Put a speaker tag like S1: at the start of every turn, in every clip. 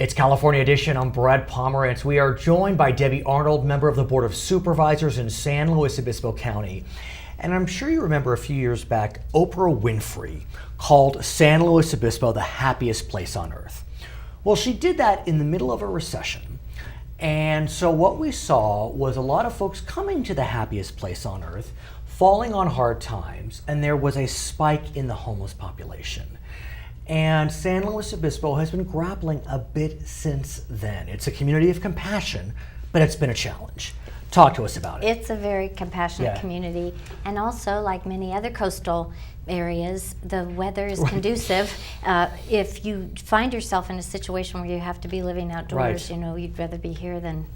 S1: It's California Edition. I'm Brad Pomerance. We are joined by Debbie Arnold, member of the Board of Supervisors in San Luis Obispo County. And I'm sure you remember a few years back, Oprah Winfrey called San Luis Obispo the happiest place on earth. Well, she did that in the middle of a recession. And so what we saw was a lot of folks coming to the happiest place on earth, falling on hard times, and there was a spike in the homeless population. And San Luis Obispo has been grappling a bit since then. It's a community of compassion, but it's been a challenge. Talk to us about it.
S2: It's a very compassionate community, and also, like many other coastal areas, the weather is conducive. If you find yourself in a situation where you have to be living outdoors, you know, you'd rather be here than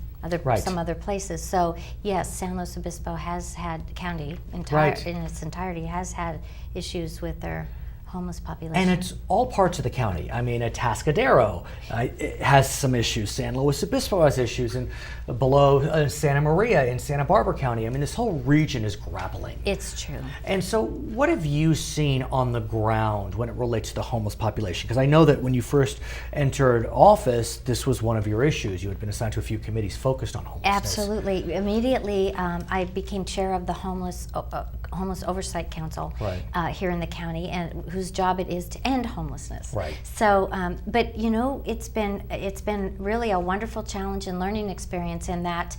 S2: some other places. So yes, San Luis Obispo has had, county in its entirety, has had issues with their homeless population.
S1: And it's all parts of the county. I mean, Atascadero it has some issues. San Luis Obispo has issues, and below Santa Maria in Santa Barbara County. I mean, this whole region is grappling.
S2: It's true.
S1: And so what have you seen on the ground when it relates to the homeless population? Because I know that when you first entered office, this was one of your issues. You had been assigned to a few committees focused on homelessness.
S2: Absolutely. Immediately, I became chair of the Homeless Oversight Council here in the county, and whose job it is to end homelessness.
S1: Right.
S2: So, but you know, it's been really a wonderful challenge and learning experience in that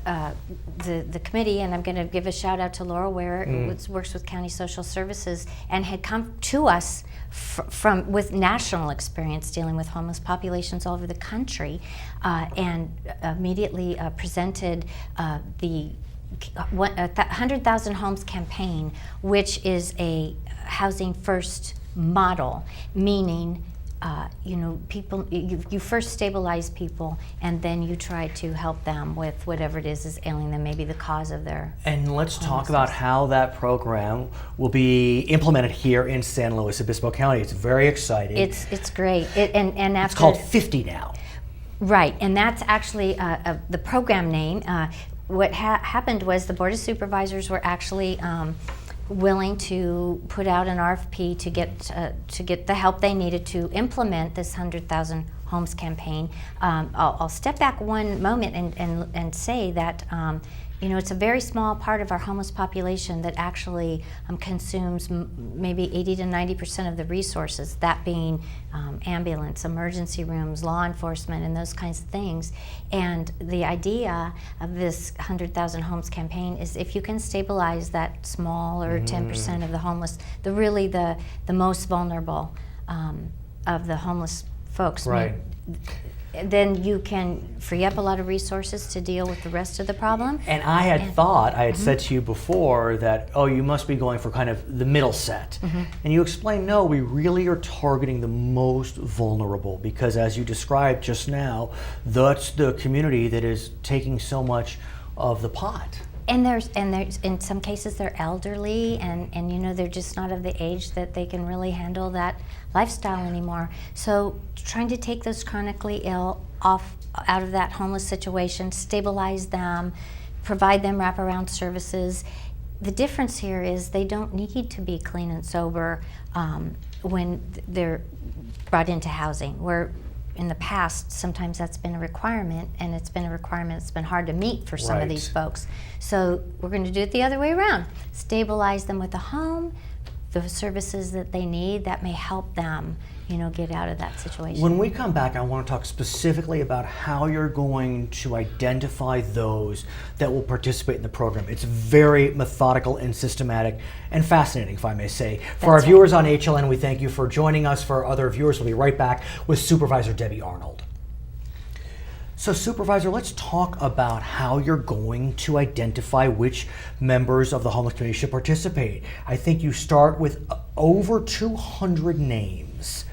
S2: the committee, and I'm going to give a shout out to Laura Ware, who works with County Social Services, and had come to us with national experience dealing with homeless populations all over the country, and immediately presented the 100,000 Homes campaign, which is a housing first model, meaning you know, people, you first stabilize people, and then you try to help them with whatever it is ailing them, maybe the cause of their
S1: And let's talk about how that program will be implemented here in San Luis Obispo County. It's very exciting.
S2: It's great. And after,
S1: it's called 50 now.
S2: Right, and that's actually the program name. What happened was the Board of Supervisors were actually willing to put out an RFP to get the help they needed to implement this 100,000 Homes campaign. I'll step back one moment and say that you know, it's a very small part of our homeless population that actually consumes maybe 80 to 90% of the resources, that being ambulance, emergency rooms, law enforcement, and those kinds of things. And the idea of this 100,000 Homes campaign is if you can stabilize that small or 10% of the homeless, the most vulnerable of the homeless folks, then you can free up a lot of resources to deal with the rest of the problem.
S1: And I had said to you before that, oh, you must be going for kind of the middle set. And you explained, no, we really are targeting the most vulnerable, because as you described just now, that's the community that is taking so much of the pot.
S2: And there's in some cases they're elderly, and you know, they're just not of the age that they can really handle that lifestyle anymore. So trying to take those chronically ill out of that homeless situation, stabilize them, provide them wraparound services. The difference here is they don't need to be clean and sober when they're brought into housing. Where in the past, sometimes that's been a requirement, and it's been a requirement that's been hard to meet for some of these folks. So we're going to do it the other way around. Stabilize them with a home, the services that they need that may help them, you know, get out of that situation.
S1: When we come back, I want to talk specifically about how you're going to identify those that will participate in the program. It's very methodical and systematic and fascinating, if I may say. For our viewers on HLN, we thank you for joining us. For our other viewers, we'll be right back with Supervisor Debbie Arnold. So Supervisor, let's talk about how you're going to identify which members of the homeless community should participate. I think you start with over 200 names.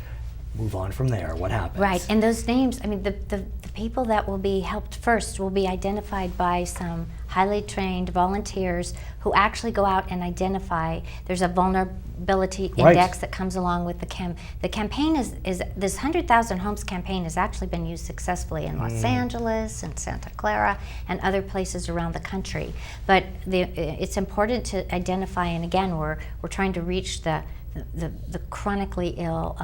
S1: Move on from there. What happens?
S2: Right, and those names, I mean, the people that will be helped first will be identified by some highly trained volunteers who actually go out and identify. There's a vulnerability index that comes along with the campaign. Is this 100,000 Homes campaign has actually been used successfully in Los Angeles and Santa Clara and other places around the country. But it's important to identify, and again, we're trying to reach the the chronically ill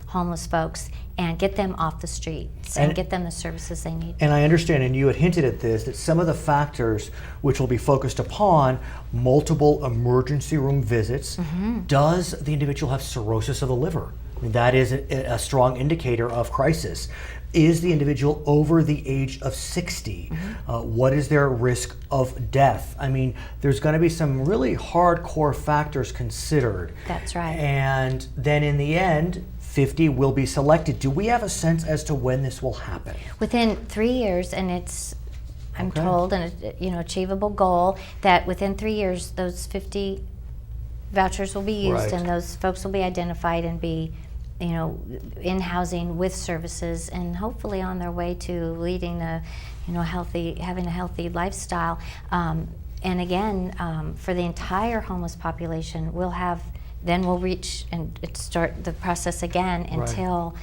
S2: homeless folks and get them off the streets and get them the services they need.
S1: And I understand, and you had hinted at this, that some of the factors which will be focused upon multiple emergency room visits. Does the individual have cirrhosis of the liver? I mean, that is a strong indicator of crisis. Is the individual over the age of 60? What is their risk of death? I mean, there's going to be some really hardcore factors considered.
S2: That's right.
S1: And then in the end, 50 will be selected. Do we have a sense as to when this will happen?
S2: Within 3 years, and it's, I'm told, an achievable goal that within 3 years, those 50 vouchers will be used, and those folks will be identified and be, in housing with services, and hopefully on their way to leading having a healthy lifestyle. And again, for the entire homeless population, then we'll reach and start the process again until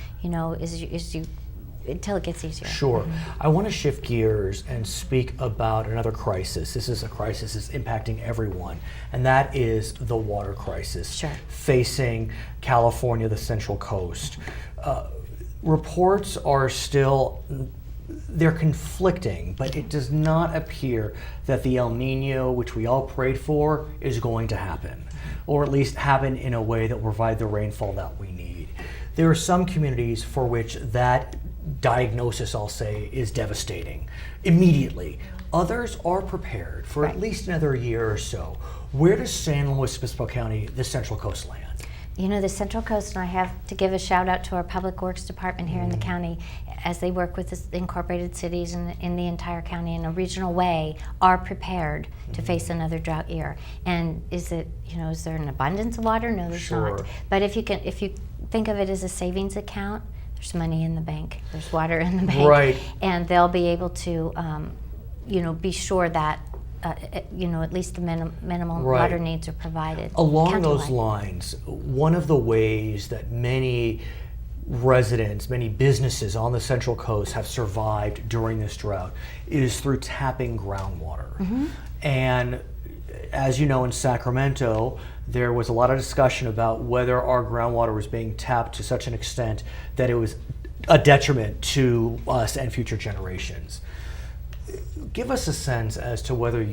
S2: until it gets easier.
S1: Sure. I want to shift gears and speak about another crisis. This is a crisis that's impacting everyone, and that is the water crisis facing California, the Central Coast. Reports are still, they're conflicting, but it does not appear that the El Nino, which we all prayed for, is going to happen, or at least happen in a way that will provide the rainfall that we need. There are some communities for which that diagnosis, I'll say, is devastating immediately. Others are prepared for at least another year or so. Where does San Luis Obispo County, the Central Coast, land?
S2: The Central Coast, and I have to give a shout out to our Public Works Department here in the county, as they work with the incorporated cities in the entire county in a regional way, are prepared to face another drought year. And is there an abundance of water? No, there's not. But if you think of it as a savings account, there's money in the bank. There's water in the bank.
S1: Right.
S2: And they'll be able to, be sure that, at least the minimum water needs are provided.
S1: Along those lines, one of the ways that many residents, many businesses on the Central Coast have survived during this drought is through tapping groundwater. And as you know, in Sacramento, there was a lot of discussion about whether our groundwater was being tapped to such an extent that it was a detriment to us and future generations. Give us a sense as to whether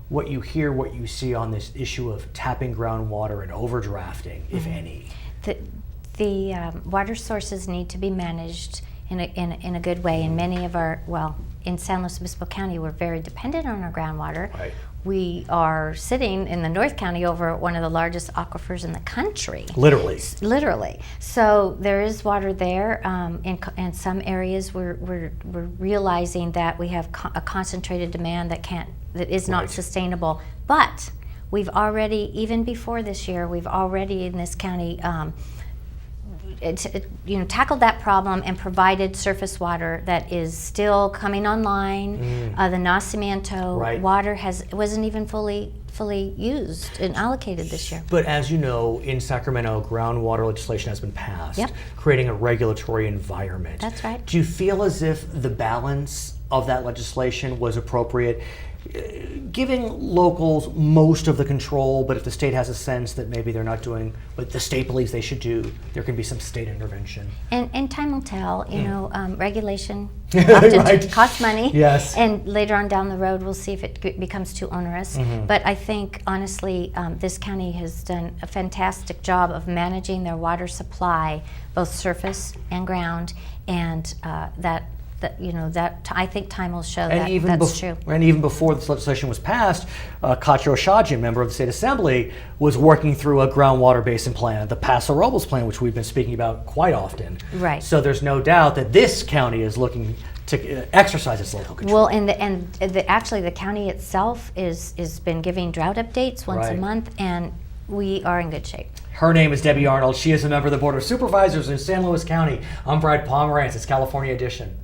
S1: what you hear, what you see on this issue of tapping groundwater and overdrafting, if any.
S2: The water sources need to be managed in a good way. And many of in San Luis Obispo County, we're very dependent on our groundwater. We are sitting in the North County over one of the largest aquifers in the country.
S1: Literally.
S2: So there is water there. In some areas, we're realizing that we have a concentrated demand that is not sustainable. But we've already, even before this year, in this county, tackled that problem and provided surface water that is still coming online. The Nacimiento water wasn't even fully used and allocated this year.
S1: But as you know, in Sacramento, groundwater legislation has been passed, creating a regulatory environment.
S2: That's right.
S1: Do you feel as if the balance of that legislation was appropriate, giving locals most of the control, but if the state has a sense that maybe they're not doing what the state believes they should do, there can be some state intervention?
S2: And time will tell. Regulation often costs money.
S1: Yes.
S2: And later on down the road, we'll see if it becomes too onerous. But I think, honestly, this county has done a fantastic job of managing their water supply, both surface and ground, and I think time will show that's true.
S1: And even before this legislation was passed, Katya Oshajian, member of the State Assembly, was working through a groundwater basin plan, the Paso Robles plan, which we've been speaking about quite often.
S2: Right.
S1: So there's no doubt that this county is looking to exercise its local control.
S2: Well, actually the county itself is been giving drought updates once a month, and we are in good shape.
S1: Her name is Debbie Arnold. She is a member of the Board of Supervisors in San Luis County. I'm Brad Pomerance. It's California Edition.